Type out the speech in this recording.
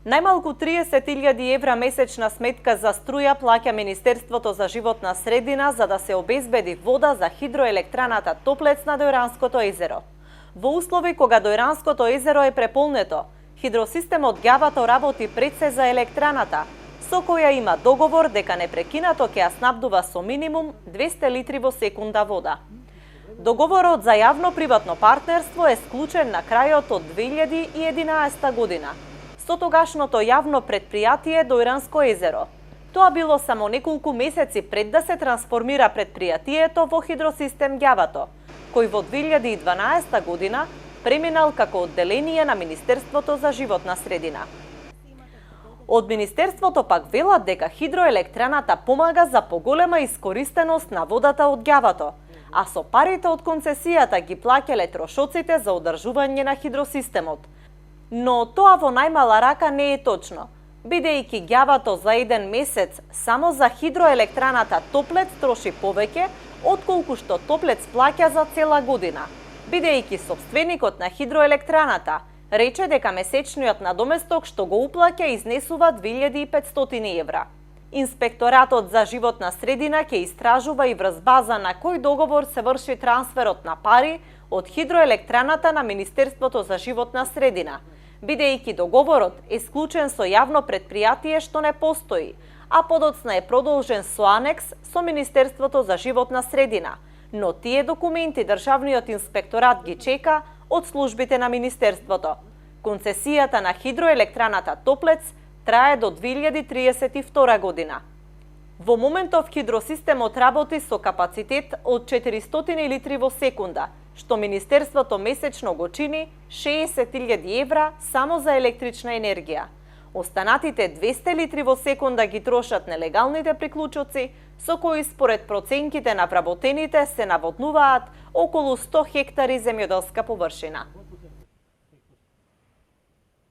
Најмалку 30.000 евра месечна сметка за струја плаќа Министерството за животна средина за да се обезбеди вода за хидроелектраната Топлец на Дојранското езеро. Во услови кога Дојранското езеро е преполнето, хидросистемот Ѓавато работи пред се за електраната, со која има договор дека непрекинато ќе ја снабдува со минимум 200 литри во секунда вода. Договорот за јавно-приватно партнерство е склучен на крајот од 2011 година со тогашното јавно предпријатие Дојранско езеро. Тоа било само неколку месеци пред да се трансформира предпријатието во хидросистем Ѓавато, кој во 2012 година преминал како одделение на Министерството за животна средина. Од Министерството пак велат дека хидроелектраната помага за поголема искористеност на водата од Ѓавато, а со парите од концесијата ги плаќале трошоците за одржување на хидросистемот. Но тоа во најмала рака не е точно, бидејќи Ѓавато за еден месец само за хидроелектраната Топлец троши повеќе отколку што Топлец плаќа за цела година, бидејќи сопственикот на хидроелектраната рече дека месечниот надоместок што го уплаќа изнесува 2500 евра. Инспекторатот за животна средина ќе истражува и врз база на кој договор се врши трансферот на пари од хидроелектраната на Министерството за животна средина, бидејќи договорот е склучен со јавно предпријатие што не постои, а подоцна е продолжен со анекс со Министерството за животна средина, но тие документи Државниот инспекторат ги чека од службите на Министерството. Концесијата на хидроелектраната Топлец трае до 2032 година. Во моментов хидросистемот работи со капацитет од 400 литри во секунда, што Министерството месечно го чини 60.000 евра само за електрична енергија. Останатите 200 литри во секунда ги трошат нелегалните приклучоци, со кои според проценките на вработените се наводнуваат околу 100 хектари земјоделска површина.